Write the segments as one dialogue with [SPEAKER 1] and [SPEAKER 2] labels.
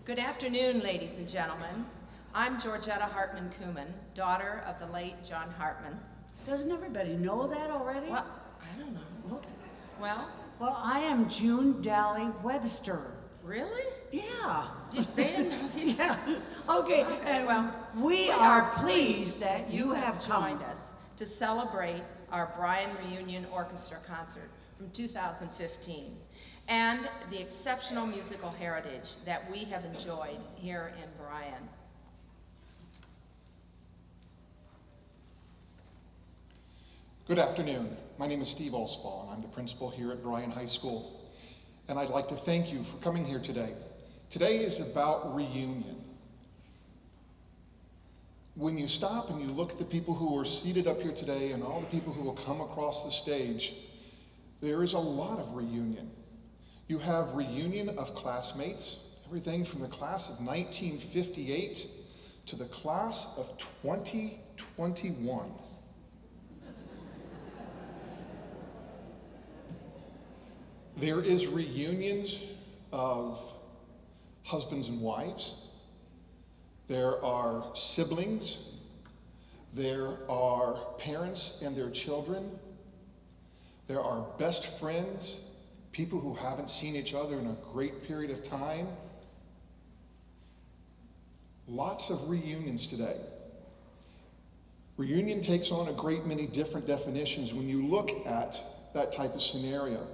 [SPEAKER 1] Good afternoon, ladies and gentlemen. I'm Georgetta Hartman-Kuhlman, daughter of the late John Hartman.
[SPEAKER 2] Doesn't everybody know that already?
[SPEAKER 1] Well, I don't know. Well,
[SPEAKER 2] I am June Dally Webster.
[SPEAKER 1] really?
[SPEAKER 2] Yeah.
[SPEAKER 1] They didn't know the
[SPEAKER 2] Yeah. Okay, and
[SPEAKER 1] Well,
[SPEAKER 2] we are pleased that you have
[SPEAKER 1] joined
[SPEAKER 2] come.
[SPEAKER 1] us to celebrate our Bryan Reunion Orchestra concert from 2015 and the exceptional musical heritage that we have enjoyed here in Bryan.
[SPEAKER 3] Good afternoon. My name is Steve Olsbaugh, and I'm the principal here at Bryan High School. And I'd like to thank you for coming here today. Today is about reunion. When you stop and you look at the people who are seated up here today and all the people who will come across the stage, there is a lot of reunion. You have reunion of classmates, everything from the class of 1958 to the class of 2021. There is reunions of husbands and wives. There are siblings. There are parents and their children. There are best friends, people who haven't seen each other in a great period of time. Lots of reunions today. Reunion takes on a great many different definitions when you look at that type of scenario.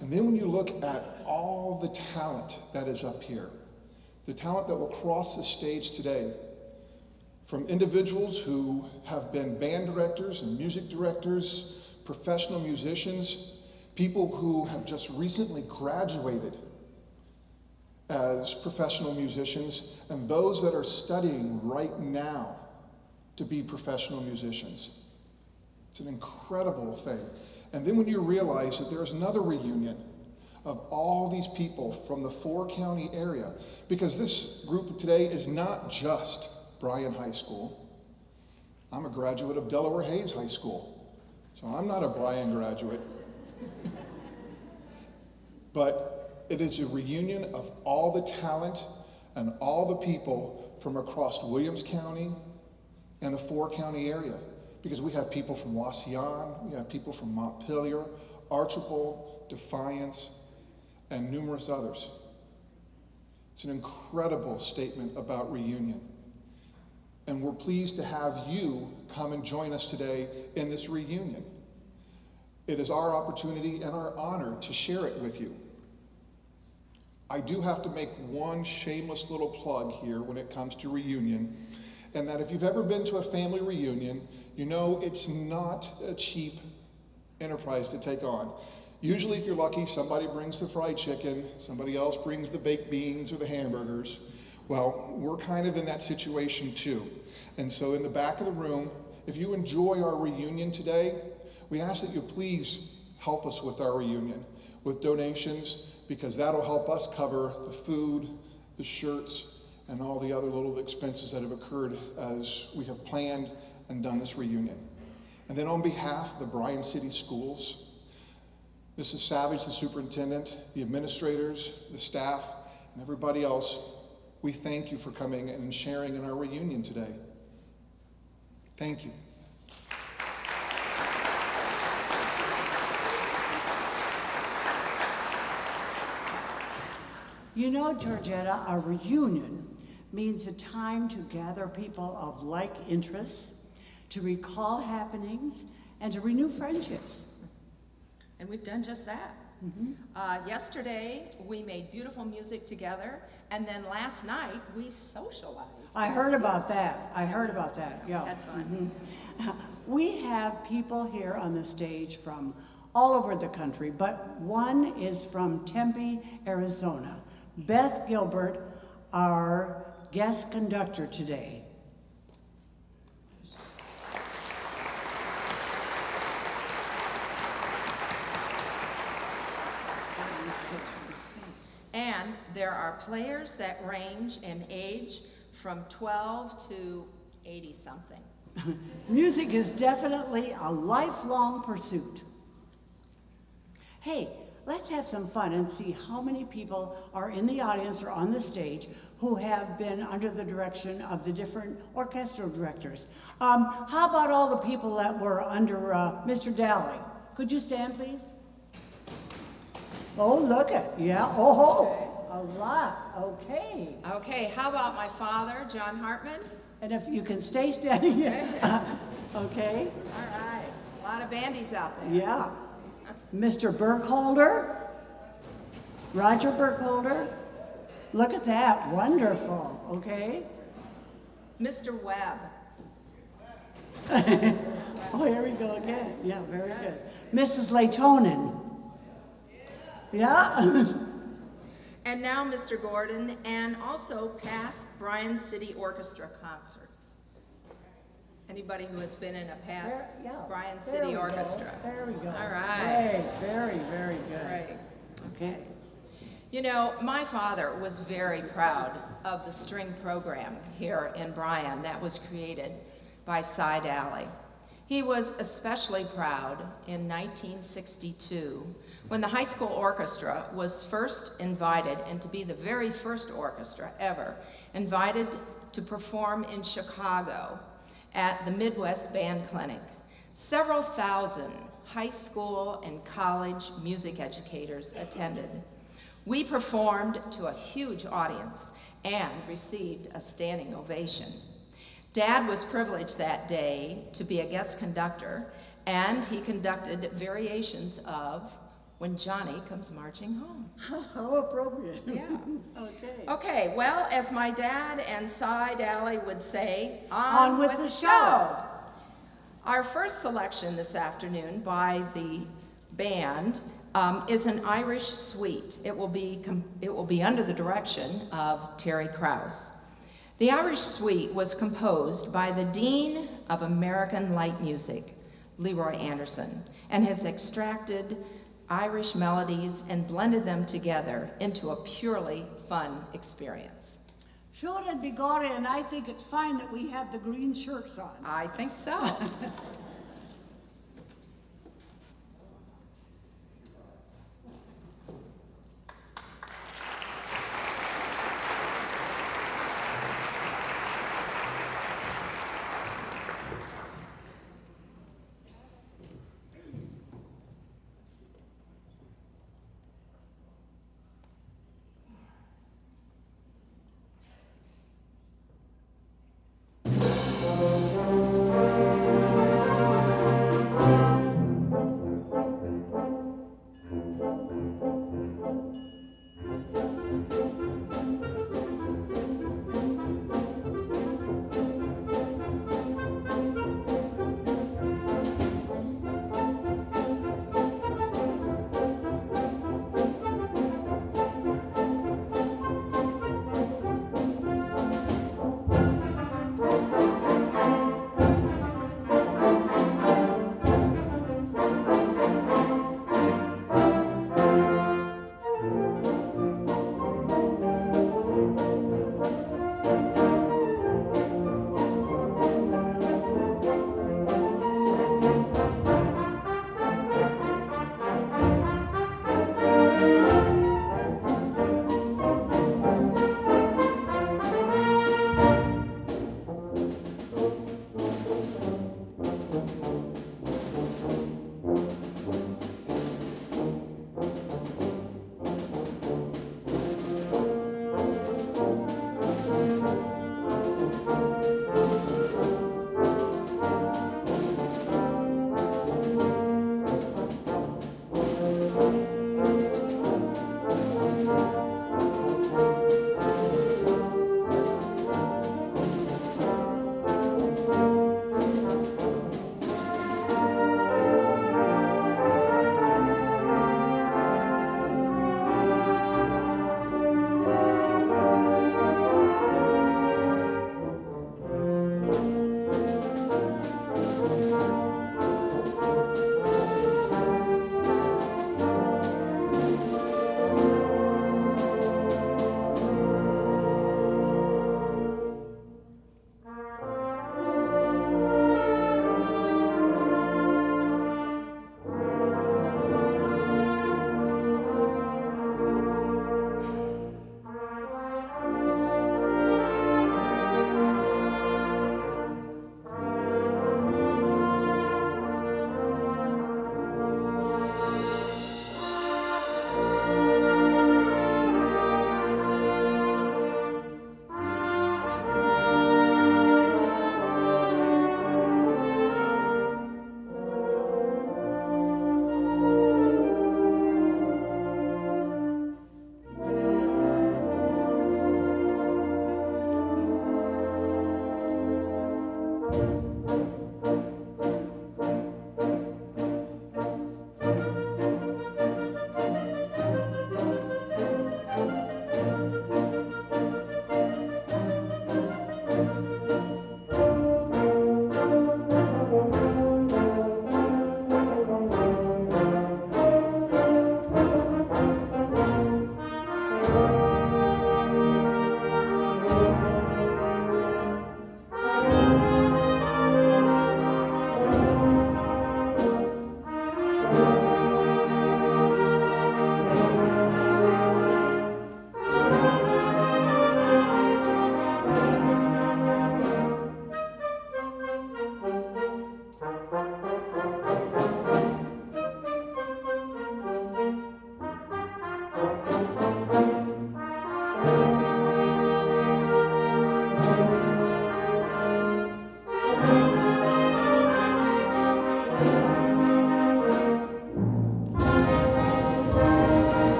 [SPEAKER 3] And then when you look at all the talent that is up here, the talent that will cross the stage today, from individuals who have been band directors and music directors, professional musicians, people who have just recently graduated as professional musicians, and those that are studying right now to be professional musicians. It's an incredible thing. And then when you realize that there's another reunion of all these people from the 4-county area, because this group today is not just Bryan High School. I'm a graduate of Delaware Hayes High School, so I'm not a Bryan graduate. But it is a reunion of all the talent and all the people from across Williams County and the 4-county area. Because we have people from Wauseon, we have people from Montpelier, Archibald, Defiance, and numerous others. It's an incredible statement about reunion. And we're pleased to have you come and join us today in this reunion. It is our opportunity and our honor to share it with you. I do have to make one shameless little plug here when it comes to reunion, and that if you've ever been to a family reunion, you know it's not a cheap enterprise to take on. Usually, if you're lucky, somebody brings the fried chicken, somebody else brings the baked beans or the hamburgers. Well, we're kind of in that situation too. And so in the back of the room, if you enjoy our reunion today, we ask that you please help us with our reunion with donations, because that'll help us cover the food, the shirts, and all the other little expenses that have occurred as we have planned and done this reunion. And then on behalf of the Bryan City Schools, Mrs. Savage, the superintendent, the administrators, the staff, and everybody else, we thank you for coming and sharing in our reunion today. Thank you.
[SPEAKER 2] You know, Georgetta, a reunion means a time to gather people of like interests, to recall happenings, and to renew friendships.
[SPEAKER 1] And we've done just that. Yesterday, we made beautiful music together, and then last night, we socialized.
[SPEAKER 2] I heard about that. Yeah.
[SPEAKER 1] We had fun.
[SPEAKER 2] We have people here on the stage from all over the country, but one is from Tempe, Arizona. Beth Gilbert, our guest conductor today.
[SPEAKER 1] And there are players that range in age from 12 to 80-something.
[SPEAKER 2] Music is definitely a lifelong pursuit. Hey, let's have some fun and see how many people are in the audience or on the stage who have been under the direction of the different orchestral directors. How about all the people that were under Mr. Daly? Could you stand, please? Oh, look at, yeah, oh, a lot, okay.
[SPEAKER 1] Okay, how about my father, John Hartman?
[SPEAKER 2] And if you can stay standing, okay,
[SPEAKER 1] All right, a lot of bandies out there.
[SPEAKER 2] yeah. Mr. Burkholder, Roger Burkholder, look at that, wonderful, okay.
[SPEAKER 1] Mr. Webb.
[SPEAKER 2] Oh, here we go again, yeah, very good. Mrs. Laytonen. Yeah.
[SPEAKER 1] And now Mr. Gordon, and also past Bryan City Orchestra concerts. Anybody who has been in a past
[SPEAKER 2] There- yeah,
[SPEAKER 1] Bryan
[SPEAKER 2] there
[SPEAKER 1] City
[SPEAKER 2] we go,
[SPEAKER 1] Orchestra?
[SPEAKER 2] There we go.
[SPEAKER 1] All right.
[SPEAKER 2] Great, very, very good.
[SPEAKER 1] Great.
[SPEAKER 2] Okay.
[SPEAKER 1] You know, my father was very proud of the string program here in Bryan that was created by Cy Daly. He was especially proud in 1962 when the high school orchestra was first invited, and to be the very first orchestra ever, invited to perform in Chicago at the Midwest Band Clinic. Several thousand high school and college music educators attended. We performed to a huge audience and received a standing ovation. Dad was privileged that day to be a guest conductor, and he conducted variations of When Johnny Comes Marching Home.
[SPEAKER 2] How appropriate.
[SPEAKER 1] Yeah.
[SPEAKER 2] Okay.
[SPEAKER 1] Okay, well, as my dad and Cy Daly would say,
[SPEAKER 2] On with the show.
[SPEAKER 1] Our first selection this afternoon by the band is an Irish suite. It will be under the direction of Terry Krause. The Irish Suite was composed by the Dean of American Light Music, Leroy Anderson, and has extracted Irish melodies and blended them together into a purely fun experience.
[SPEAKER 2] Sure, and bigore, and I think it's fine that we have the green shirts on.
[SPEAKER 1] I think so.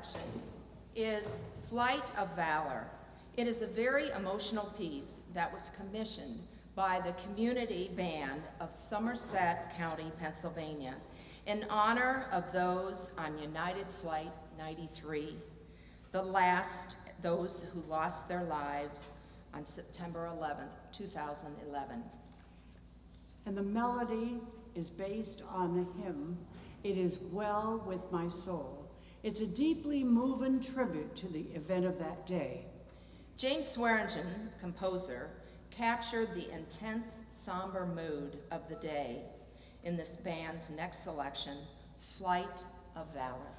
[SPEAKER 1] selection is Flight of Valor. It is a very emotional piece that was commissioned by the community band of Somerset County, Pennsylvania, in honor of those on United Flight 93, those who lost their lives on September 11th, 2011.
[SPEAKER 2] And the melody is based on the hymn, "It Is Well With My Soul." It's a deeply moving tribute to the event of that day.
[SPEAKER 1] James Swearingen, composer, captured the intense, somber mood of the day in this band's next selection, Flight of Valor.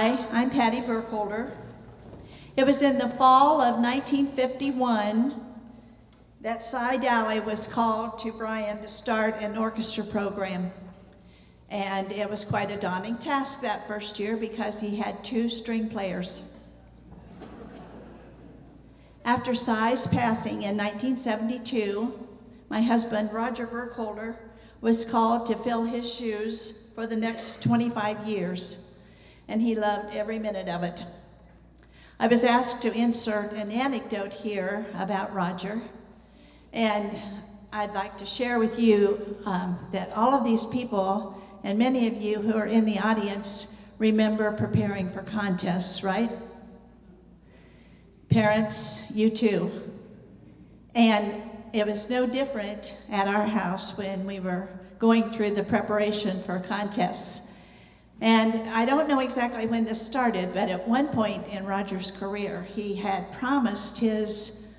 [SPEAKER 4] Hi, I'm Patty Burkholder. It was in the fall of 1951 that Cy Dally was called to Bryan to start an orchestra program. And it was quite a daunting task that first year because he had 2 string players. After Cy's passing in 1972, my husband, Roger Burkholder, was called to fill his shoes for the next 25 years, and he loved every minute of it. I was asked to insert an anecdote here about Roger, and I'd like to share with you that all of these people, and many of you who are in the audience, remember preparing for contests, right? Parents, you too. And it was no different at our house when we were going through the preparation for contests. And I don't know exactly when this started, but at one point in Roger's career, he had promised his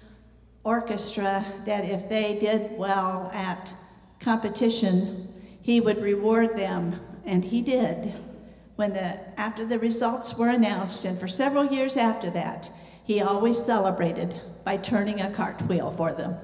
[SPEAKER 4] orchestra that if they did well at competition, he would reward them, and he did. After the results were announced, and for several years after that, he always celebrated by turning a cartwheel for them.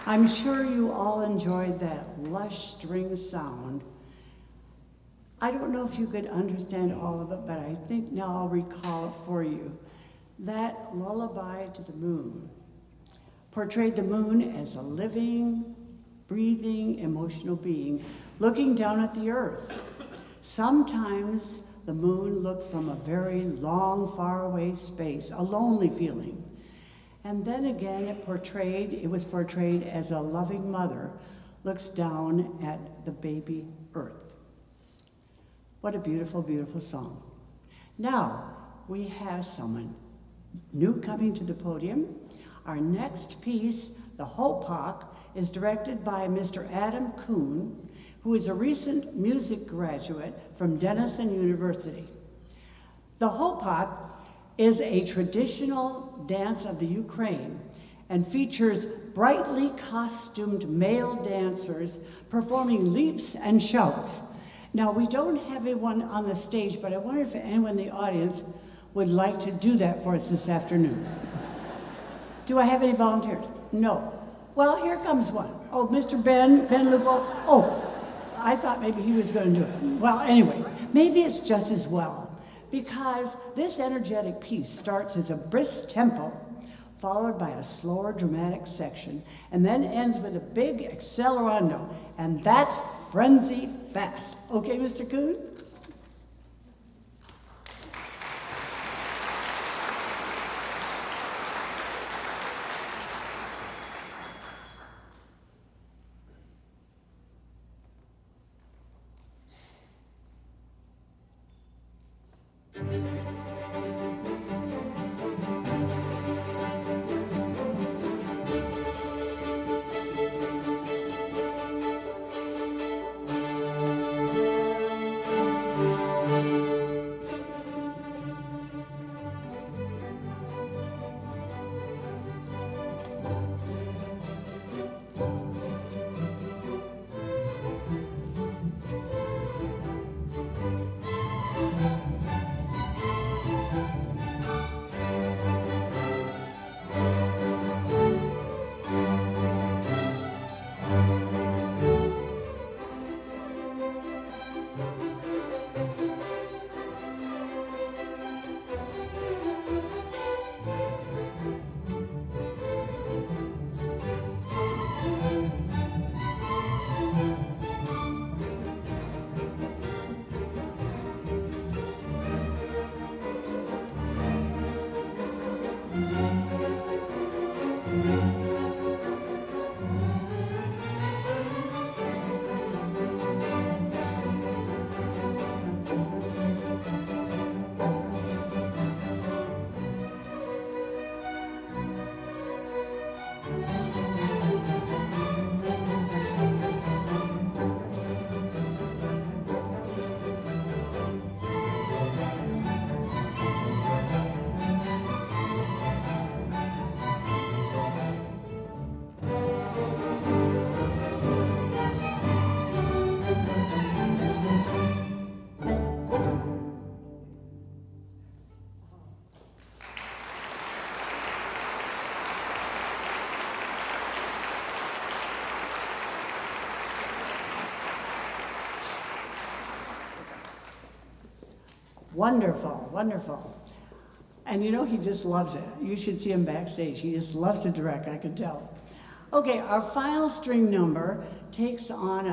[SPEAKER 2] I'm sure you all enjoyed that lush string sound. I don't know if you could understand all of it, but I think now I'll recall it for you. That lullaby to the moon portrayed the moon as a living, breathing, emotional being looking down at the earth. Sometimes the moon looked from a very long, faraway space, a lonely feeling. And then again, it was portrayed as a loving mother looks down at the baby earth. What a beautiful, beautiful song. Now, we have someone new coming to the podium. Our next piece, the Hopak, is directed by Mr. Adam Kuhn, who is a recent music graduate from Denison University. The Hopak is a traditional dance of the Ukraine and features brightly costumed male dancers performing leaps and shouts. Now, we don't have anyone on the stage, but I wonder if anyone in the audience would like to do that for us this afternoon. Do I have any volunteers? No. Well, here comes one. Oh, Mr. Ben Lugo. Oh, I thought maybe he was going to do it. Well, anyway, maybe it's just as well, because this energetic piece starts as a brisk tempo, followed by a slower dramatic section, and then ends with a big accelerando, and that's frenzy fast. Okay, Mr. Kuhn? Wonderful, wonderful. And you know, he just loves it. You should see him backstage. He just loves to direct, I can tell. Okay, our final string number takes us on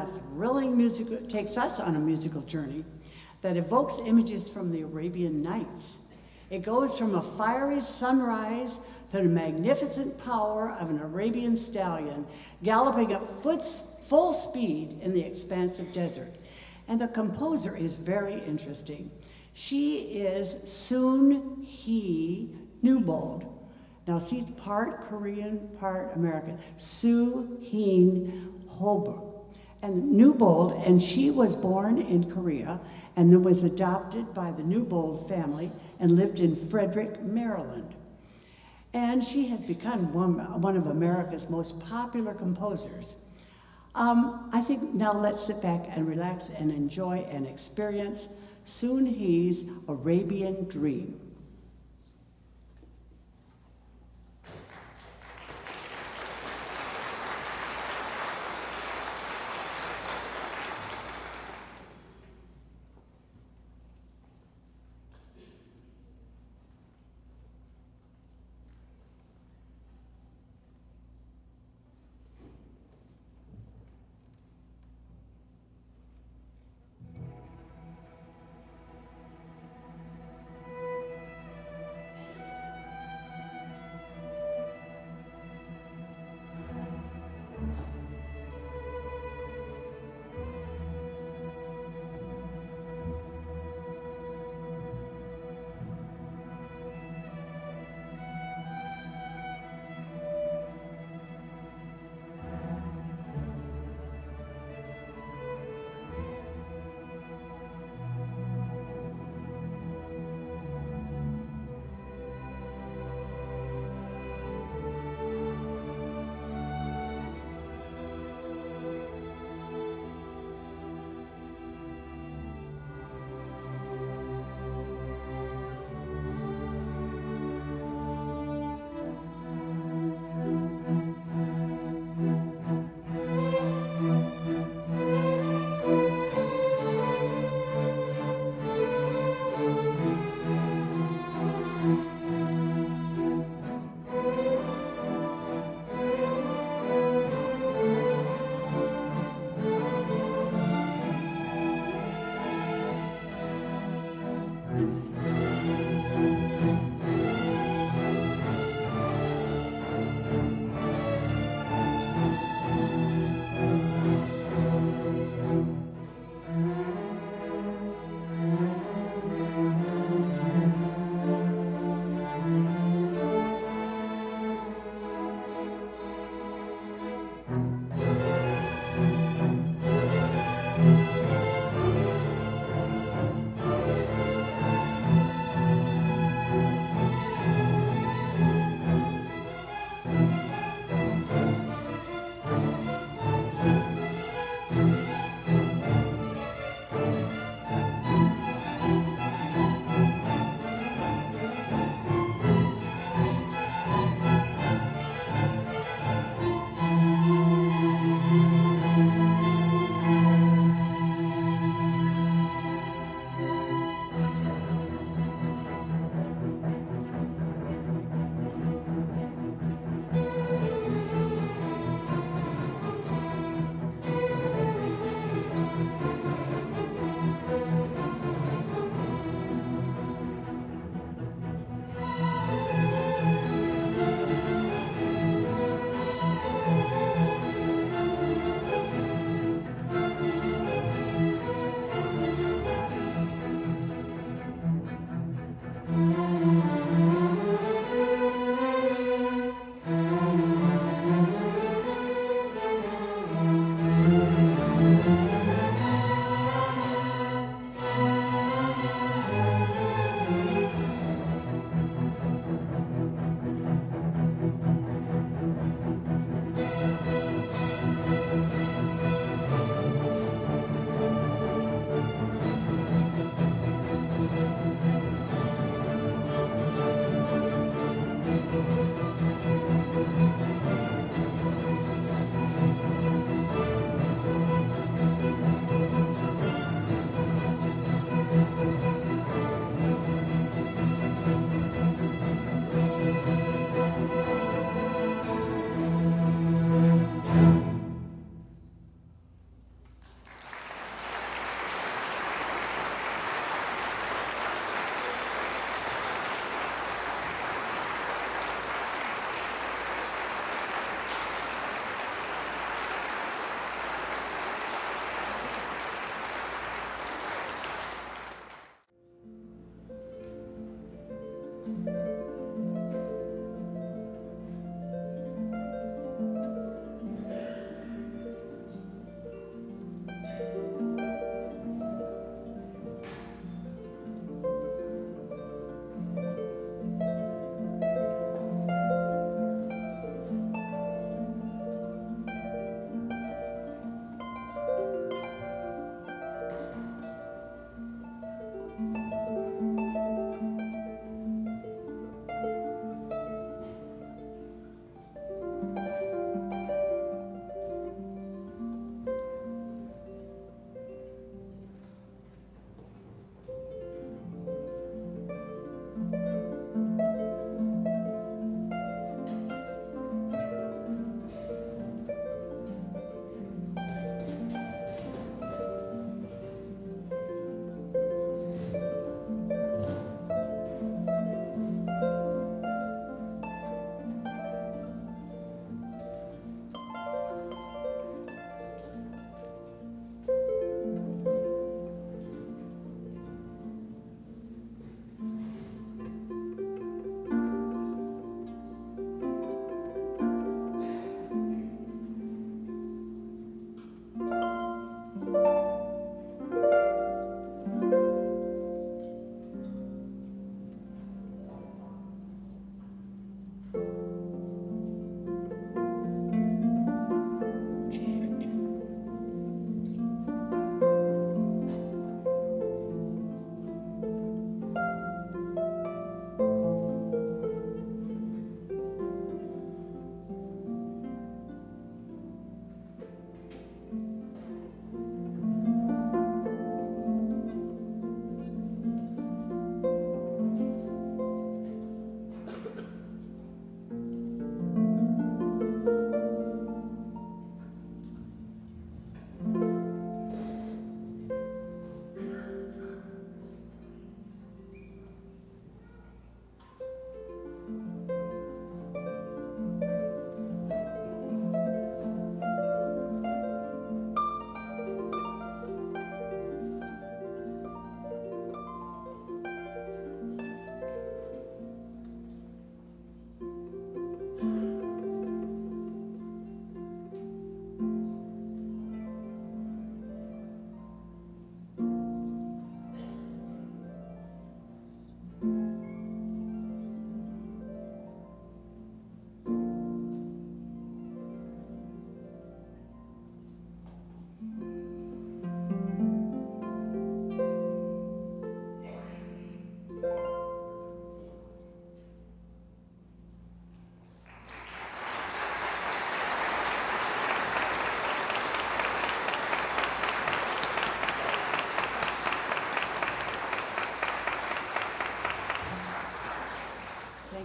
[SPEAKER 2] a musical journey that evokes images from the Arabian Nights. It goes from a fiery sunrise to the magnificent power of an Arabian stallion galloping at full speed in the expansive desert. And the composer is very interesting. She is Soon Hee Newbold. Now she's part Korean, part American. Soo Heen Holbrook. And Newbold, and she was born in Korea and then was adopted by the Newbold family and lived in Frederick, Maryland. And she has become one of America's most popular composers. I think now let's sit back and relax and enjoy and experience Soon Hee's Arabian Dream.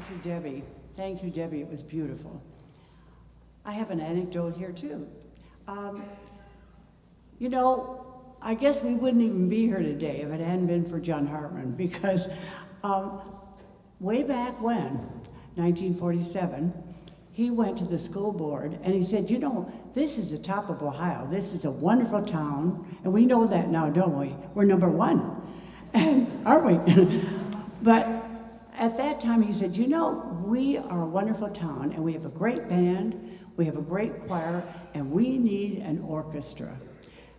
[SPEAKER 2] you, Debbie. Thank you, Debbie. It was beautiful. I have an anecdote here, too. You know, I guess we wouldn't even be here today if it hadn't been for John Hartman, because way back when, 1947, he went to the school board and he said, you know, this is the top of Ohio. This is a wonderful town, and we know that now, don't we? We're number one, and aren't we? But at that time, he said, you know, we are a wonderful town, and we have a great band, we have a great choir, and we need an orchestra.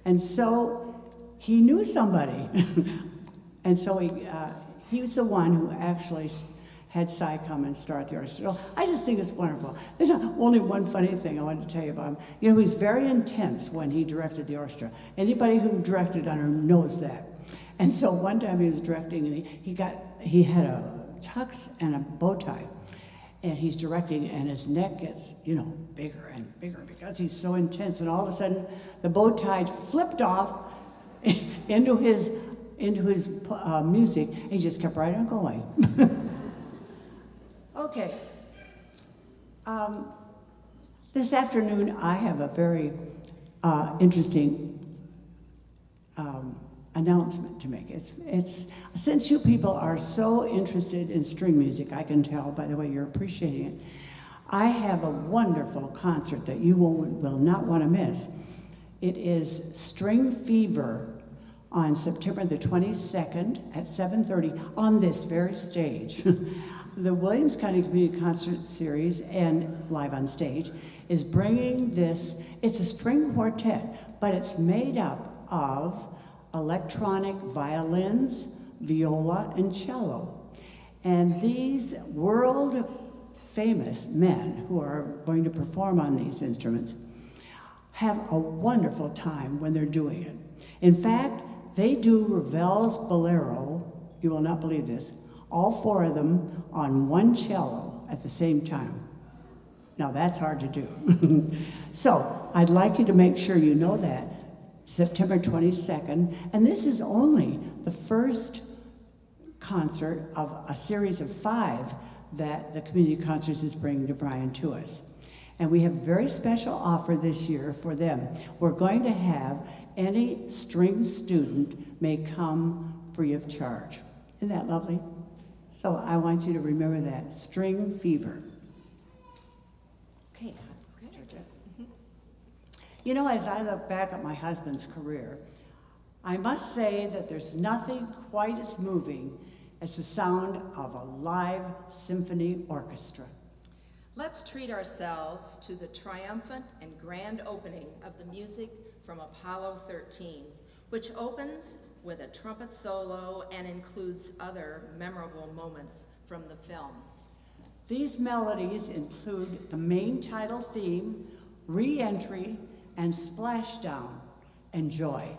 [SPEAKER 2] And so he knew somebody. And so he was the one who actually had Cy come and start the orchestra. So I just think it's wonderful. There's only one funny thing I wanted to tell you about him. You know, he was very intense when he directed the orchestra. Anybody who directed under him knows that. And so one time he was directing, and he had a tux and a bow tie. And he's directing, and his neck gets, you know, bigger and bigger because he's so intense. And all of a sudden, the bow tie flipped off into his music. And he just kept right on going. Okay. This afternoon, I have a very interesting announcement to make. It's since you people are so interested in string music, I can tell by the way you're appreciating it. I have a wonderful concert that you will not want to miss. It is String Fever on September the 22nd at 7:30 on this very stage. The Williams County Community Concert Series and Live on Stage is bringing this. It's a string quartet, but it's made up of electronic violins, viola, and cello. And these world-famous men who are going to perform on these instruments have a wonderful time when they're doing it. In fact, they do Ravel's Bolero, you will not believe this, all four of them on one cello at the same time. Now that's hard to do. So I'd like you to make sure you know that. September 22nd, and this is only the first concert of a series of 5 that the Community Concerts is bringing to Bryan to us. And we have a very special offer this year for them. We're going to have any string student may come free of charge. Isn't that lovely? So I want you to remember that, String Fever. Okay, Georgia. You know, as I look back at my husband's career, I must say that there's nothing quite as moving as the sound of a live symphony orchestra.
[SPEAKER 1] Let's treat ourselves to the triumphant and grand opening of the music from Apollo 13, which opens with a trumpet solo and includes other memorable moments from the film.
[SPEAKER 2] These melodies include the main title theme, Re-Entry, and Splashdown. Enjoy.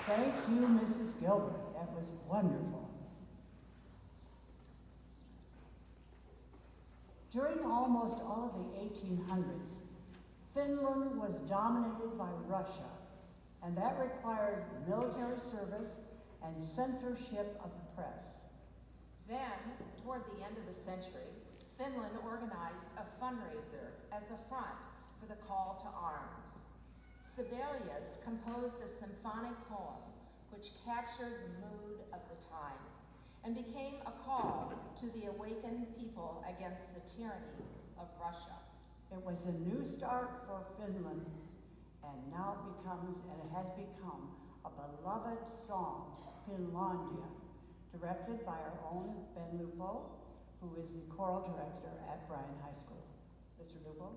[SPEAKER 2] Thank you, Mrs. Gilbert. That was wonderful. During almost all of the 1800s, Finland was dominated by Russia, and that required military service and censorship of the press.
[SPEAKER 1] Then, toward the end of the century, Finland organized a fundraiser as a front for the call to arms. Sibelius composed a symphonic poem which captured the mood of the times and became a call to the awakened people against the tyranny of Russia.
[SPEAKER 2] It was a new start for Finland, and now it has become a beloved song, Finlandia, directed by our own Ben Lupo, who is the choral director at Bryan High School. Mr. Lupo?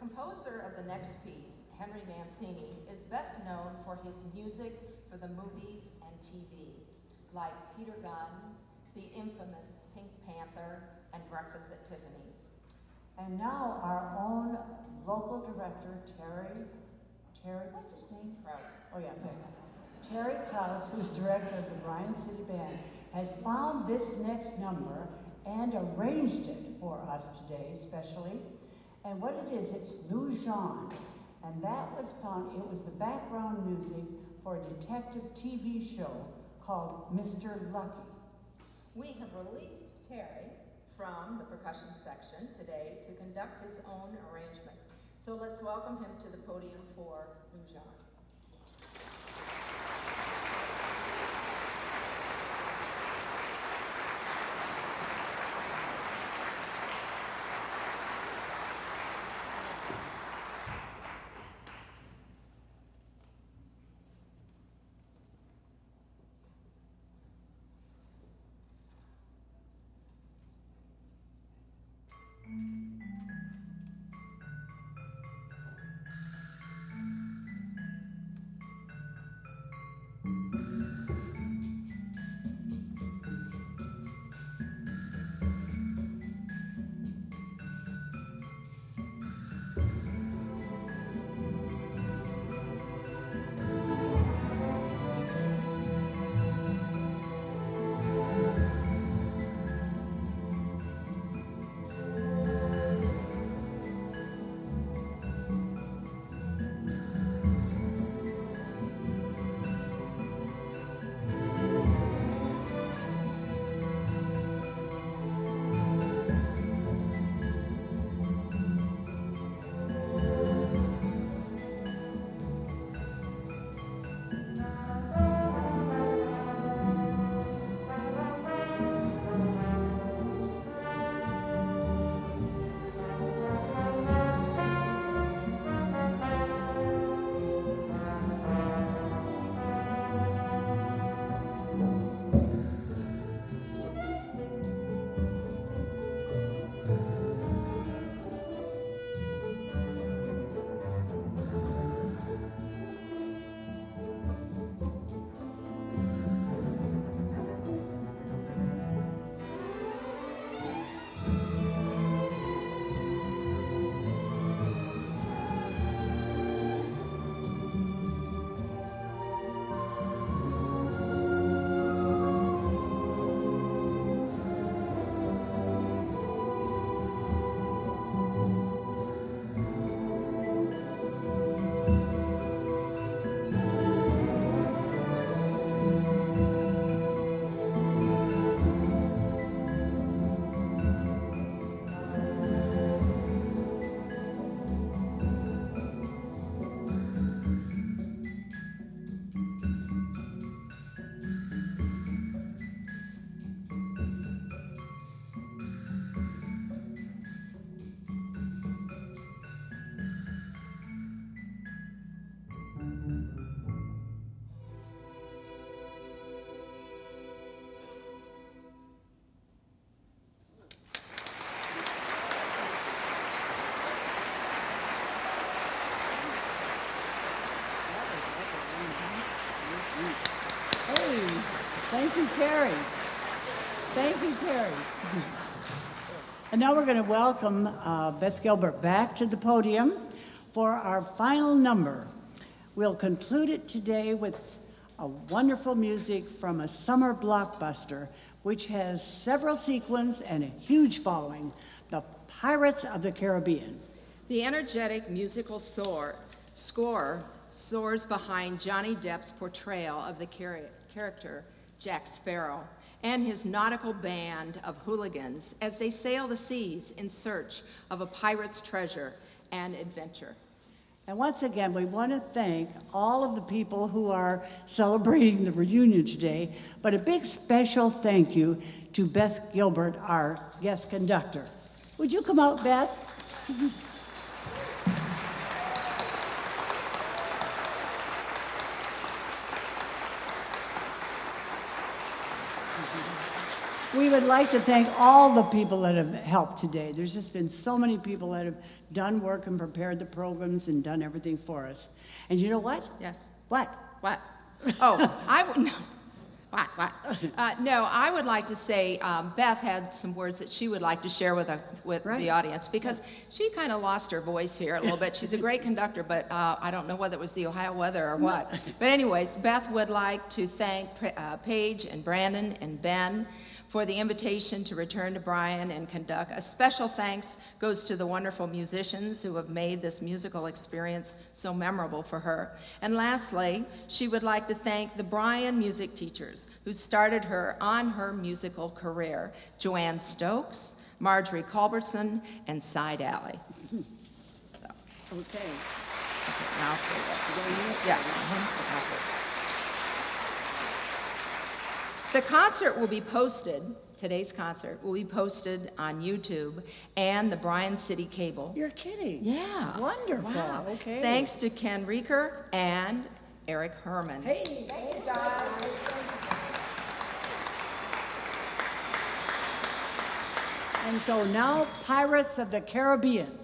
[SPEAKER 1] composer of the next piece, Henry Mancini, is best known for his music for the movies and TV, like Peter Gunn, the infamous Pink Panther, and Breakfast at Tiffany's.
[SPEAKER 2] And now our own local director, Terry, what's his name?
[SPEAKER 1] Krause.
[SPEAKER 2] Oh yeah, Terry Krause, who's director of the Bryan City Band, has found this next number and arranged it for us today, especially. And what it is, it's new genre. And that was found, it was the background music for a detective TV show called Mr. Lucky.
[SPEAKER 1] We have released Terry from the percussion section today to conduct his own arrangement. So let's welcome him to the podium for New Genre.
[SPEAKER 2] Hey, thank you, Terry. Thank you, Terry. And now we're going to welcome Beth Gilbert back to the podium for our final number. We'll conclude it today with a wonderful music from a summer blockbuster, which has several sequels and a huge following, The Pirates of the Caribbean.
[SPEAKER 1] The energetic musical score soars behind Johnny Depp's portrayal of the character Jack Sparrow and his nautical band of hooligans as they sail the seas in search of a pirate's treasure and adventure.
[SPEAKER 2] And once again, we want to thank all of the people who are celebrating the reunion today, but a big special thank you to Beth Gilbert, our guest conductor. Would you come out, Beth? We would like to thank all the people that have helped today. There's just been so many people that have done work and prepared the programs and done everything for us. And you know what?
[SPEAKER 1] Yes.
[SPEAKER 2] What?
[SPEAKER 1] What? Oh, I would, no. What? No, I would like to say Beth had some words that she would like to share with
[SPEAKER 2] Right.
[SPEAKER 1] the audience, because she kind of lost her voice here a little bit. She's a great conductor, but I don't know whether it was the Ohio weather or what. But anyways, Beth would like to thank Paige and Brandon and Ben for the invitation to return to Bryan and conduct. A special thanks goes to the wonderful musicians who have made this musical experience so memorable for her. And lastly, she would like to thank the Bryan music teachers who started her on her musical career: Joanne Stokes, Marjorie Culbertson, and Side Alley. So,
[SPEAKER 2] Okay.
[SPEAKER 1] now I'll say this. Yeah. That's it. The concert will be posted, today's concert will be posted on YouTube and the Bryan City Cable.
[SPEAKER 2] You're kidding.
[SPEAKER 1] Yeah.
[SPEAKER 2] Wonderful.
[SPEAKER 1] Wow.
[SPEAKER 2] Okay.
[SPEAKER 1] Thanks to Ken Rieker and Eric Herman.
[SPEAKER 2] Hey. Thank you, guys. And so now, Pirates of the Caribbean.